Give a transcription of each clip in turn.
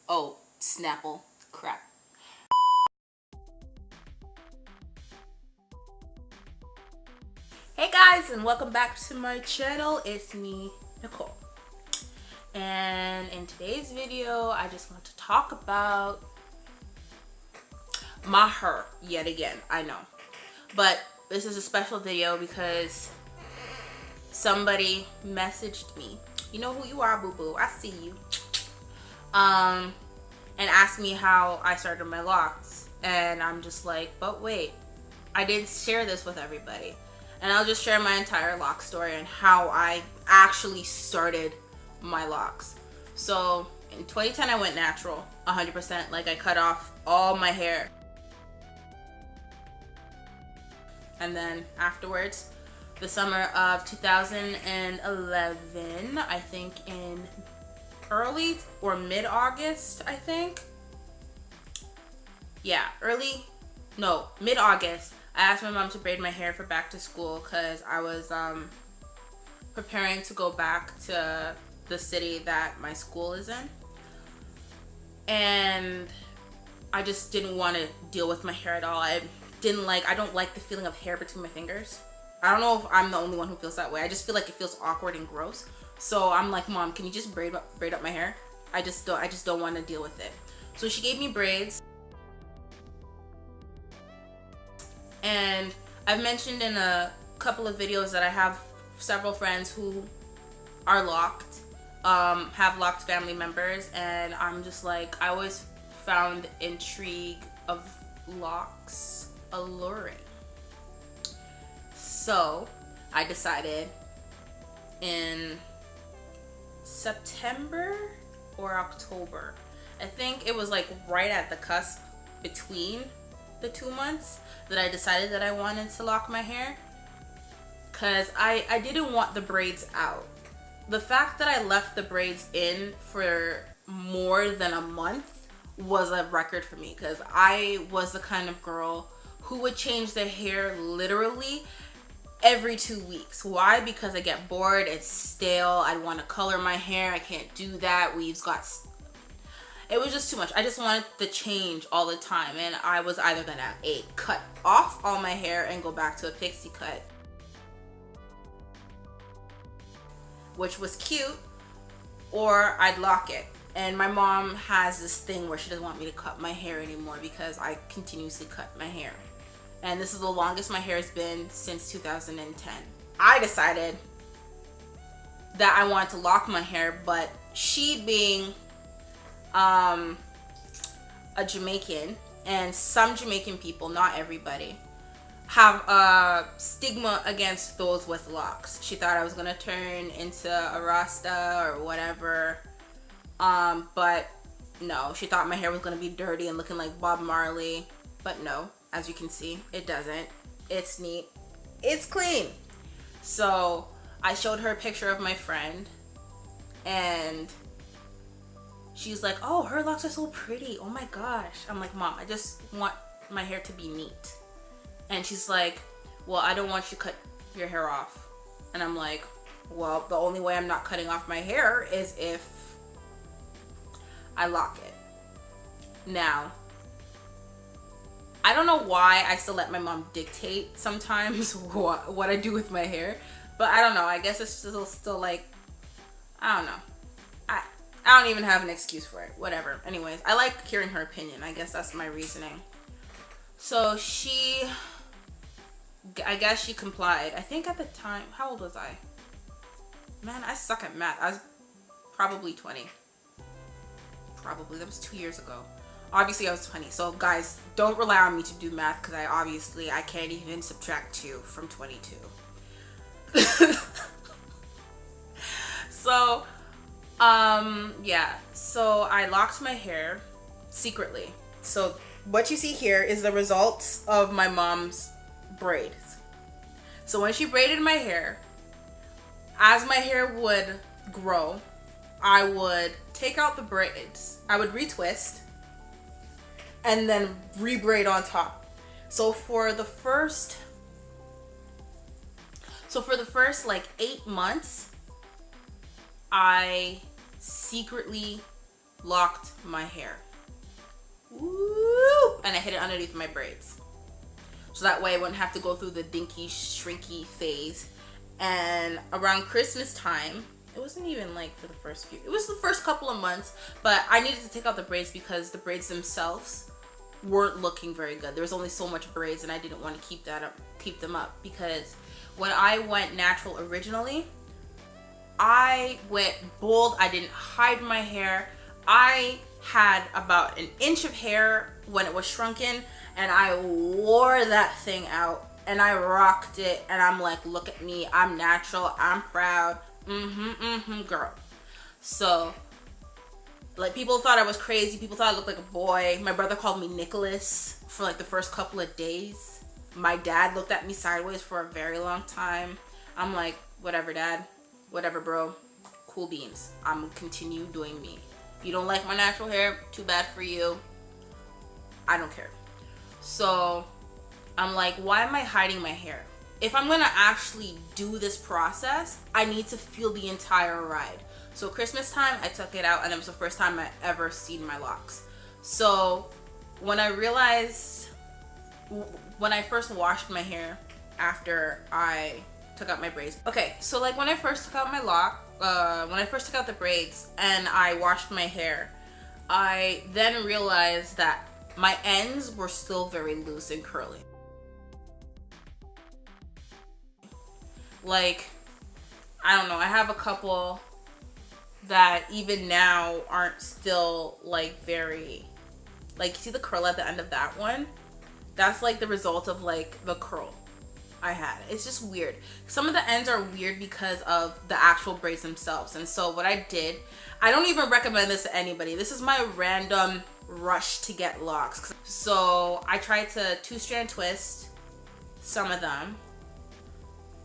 Oh, Snapple. Crap. Hey guys, and welcome back to my channel. It's me, Nicole. And in today's video, I just want to talk about my hair yet again. I know. But this is a special video because somebody messaged me. You know who you are, boo-boo. I see you. And asked me how I started my locks. And I'm just like, but wait, I didn't share this with everybody. And I'll just share my entire lock story and how I actually started my locks. So in 2010, I went natural 100%. Like, I cut off all my hair. And then afterwards, the summer of 2011, I think in early or mid-August, I think. Yeah, mid-August. I asked my mom to braid my hair for back to school because I was preparing to go back to the city that my school is in. And I just didn't want to deal with my hair at all. I don't like the feeling of hair between my fingers. I don't know if I'm the only one who feels that way. I just feel like it feels awkward and gross. So I'm like, Mom, can you just braid up my hair? I just don't want to deal with it. So she gave me braids. And I've mentioned in a couple of videos that I have several friends who are locked, have locked family members, and I'm just like, I always found intrigue of locks alluring. So I decided in September or October, I think it was like right at the cusp between the 2 months, that I decided that I wanted to lock my hair, because I didn't want the braids out. The fact that I left the braids in for more than a month was a record for me, because I was the kind of girl who would change their hair literally every 2 weeks. Why? Because I get bored, it's stale, I want to color my hair, I can't do that, it was just too much. I just wanted the change all the time, and I was either gonna cut off all my hair and go back to a pixie cut, which was cute, or I'd lock it. And my mom has this thing where she doesn't want me to cut my hair anymore because I continuously cut my hair. And this is the longest my hair has been since 2010. I decided that I wanted to lock my hair, but she being a Jamaican, and some Jamaican people, not everybody, have a stigma against those with locks. She thought I was gonna turn into a Rasta or whatever, but no, she thought my hair was gonna be dirty and looking like Bob Marley, but no, as you can see, it doesn't. It's neat, it's clean. So I showed her a picture of my friend, and she's like, oh, her locks are so pretty, oh my gosh. I'm like, Mom, I just want my hair to be neat. And she's like, well, I don't want you to cut your hair off. And I'm like, well, the only way I'm not cutting off my hair is if I lock it. Now, I don't know why I still let my mom dictate sometimes what I do with my hair, but I don't know, I guess it's still like, I don't know. I don't even have an excuse for it. Whatever. Anyways, I like hearing her opinion. I guess that's my reasoning. So I guess she complied. I think at the time, how old was I? Man, I suck at math. I was probably 20. Probably. That was 2 years ago. Obviously, I was 20. So guys, don't rely on me to do math, because I can't even subtract 2 from 22. So yeah, so I locked my hair secretly. So what you see here is the results of my mom's braids. So when she braided my hair, as my hair would grow, I would take out the braids, I would retwist, and then rebraid on top. So for the first like 8 months, I secretly locked my hair. Woo! And I hid it underneath my braids. So that way I wouldn't have to go through the dinky, shrinky phase. And around Christmas time, it wasn't even like for the first few, it was the first couple of months, but I needed to take out the braids because the braids themselves weren't looking very good. There was only so much braids and I didn't want to keep them up because when I went natural originally, I went bold. I didn't hide my hair. I had about an inch of hair when it was shrunken, and I wore that thing out and I rocked it, and I'm like, look at me, I'm natural, I'm proud, girl. So like, people thought I was crazy. People thought I looked like a boy. My brother called me Nicholas for like the first couple of days. My dad looked at me sideways for a very long time. I'm like, whatever, dad, whatever, bro, cool beans, I'm gonna continue doing me. You don't like my natural hair, too bad for you, I don't care. So I'm like, why am I hiding my hair? If I'm gonna actually do this process, I need to feel the entire ride. So Christmas time, I took it out, and it was the first time I ever seen my locks. So when I realized, when I first washed my hair after I took out my braids. Okay, so like when I first took out my when I first took out the braids and I washed my hair, I then realized that my ends were still very loose and curly. Like, I don't know, I have a couple that even now aren't still like very, like, see the curl at the end of that one? That's like the result of like the curl I had. It's just weird. Some of the ends are weird because of the actual braids themselves. And so what I did, I don't even recommend this to anybody. This is my random rush to get locks. So I tried to 2-strand twist some of them.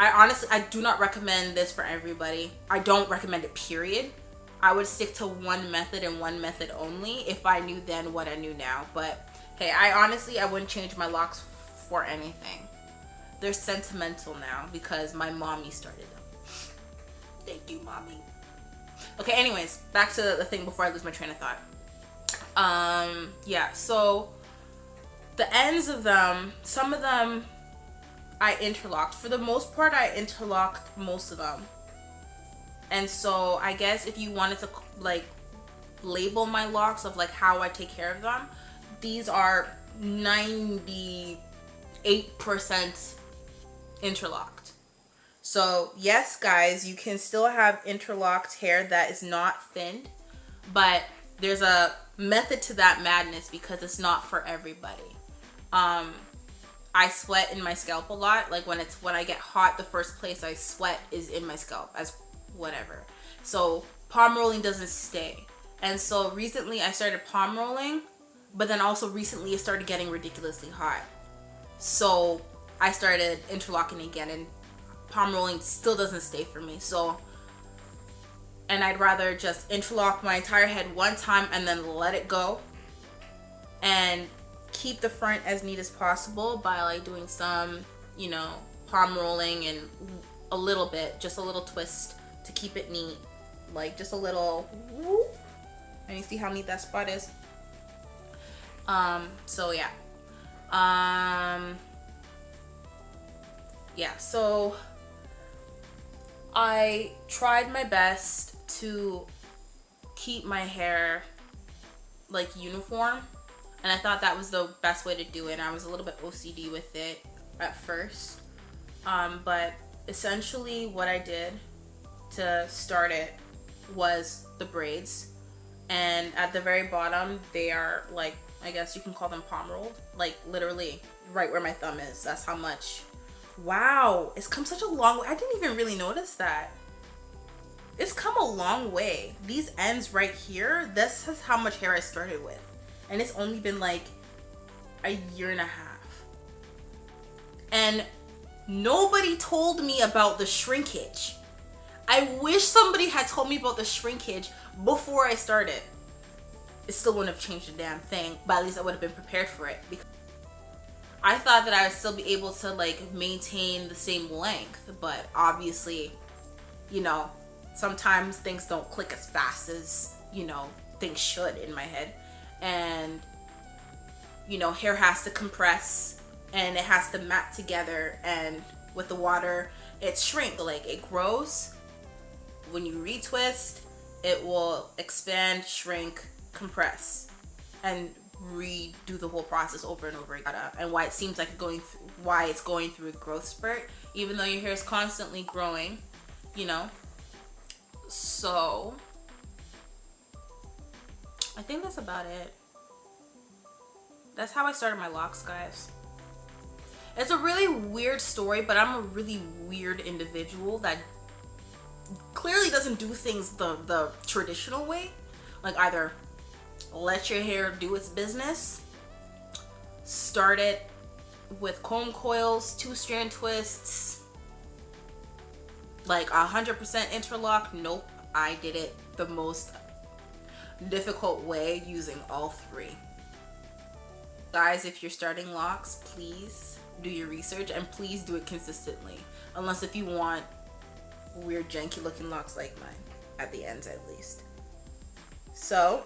I do not recommend this for everybody. I don't recommend it, period. I would stick to one method and one method only if I knew then what I knew now. But hey, I wouldn't change my locks for anything. They're sentimental now because my mommy started them. Thank you, mommy. Okay, anyways, back to the thing before I lose my train of thought. Yeah, so the ends of them, some of them I interlocked. For the most part, I interlocked most of them. And so I guess if you wanted to like label my locks of like how I take care of them, these are 98% interlocked. So yes, guys, you can still have interlocked hair that is not thinned, but there's a method to that madness because it's not for everybody. I sweat in my scalp a lot. Like when I get hot, the first place I sweat is in my scalp, as whatever. So palm rolling doesn't stay. And so recently I started palm rolling, but then also recently it started getting ridiculously hot. So I started interlocking again, and palm rolling still doesn't stay for me. So, and I'd rather just interlock my entire head one time and then let it go and keep the front as neat as possible by like doing some, you know, palm rolling and a little bit, just a little twist to keep it neat. Like just a little whoop. And you see how neat that spot is? So yeah. Yeah, so I tried my best to keep my hair like uniform, and I thought that was the best way to do it. And I was a little bit OCD with it at first, but essentially what I did to start it was the braids, and at the very bottom they are like, I guess you can call them palm rolled, like literally right where my thumb is. That's how much. Wow, it's come such a long way. I didn't even really notice that. It's come a long way. These ends right here, this is how much hair I started with. And it's only been like a year and a half. And nobody told me about the shrinkage. I wish somebody had told me about the shrinkage before I started. It still wouldn't have changed a damn thing, but at least I would have been prepared for it. Because I thought that I would still be able to like maintain the same length, but obviously, you know, sometimes things don't click as fast as, you know, things should in my head. And you know, hair has to compress and it has to mat together, and with the water it shrinks. Like it grows. When you retwist, it will expand, shrink, compress, and redo the whole process over and over again. And why it seems like why it's going through a growth spurt, even though your hair is constantly growing, you know. So I think that's about it. That's how I started my locks, guys. It's a really weird story, but I'm a really weird individual that clearly doesn't do things the traditional way. Like either let your hair do its business, start it with comb coils, 2-strand twists, like 100% interlock. Nope, I did it the most difficult way, using all 3. Guys, if you're starting locks, please do your research and please do it consistently. Unless if you want weird janky looking locks like mine, at the ends at least. So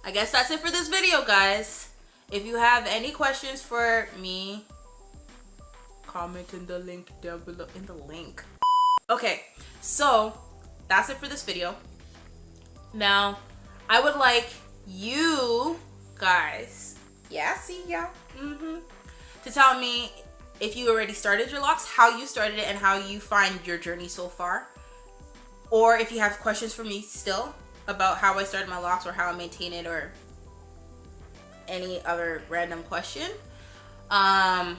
I guess that's it for this video, guys. If you have any questions for me, comment in the link down below. Okay, so that's it for this video. Now I would like you guys, yeah, see y'all, to tell me if you already started your locks, how you started it, and how you find your journey so far. Or if you have questions for me still about how I started my locks, or how I maintain it, or any other random question, comment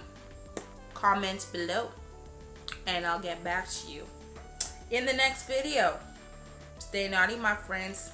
below and I'll get back to you in the next video. Stay naughty, my friends.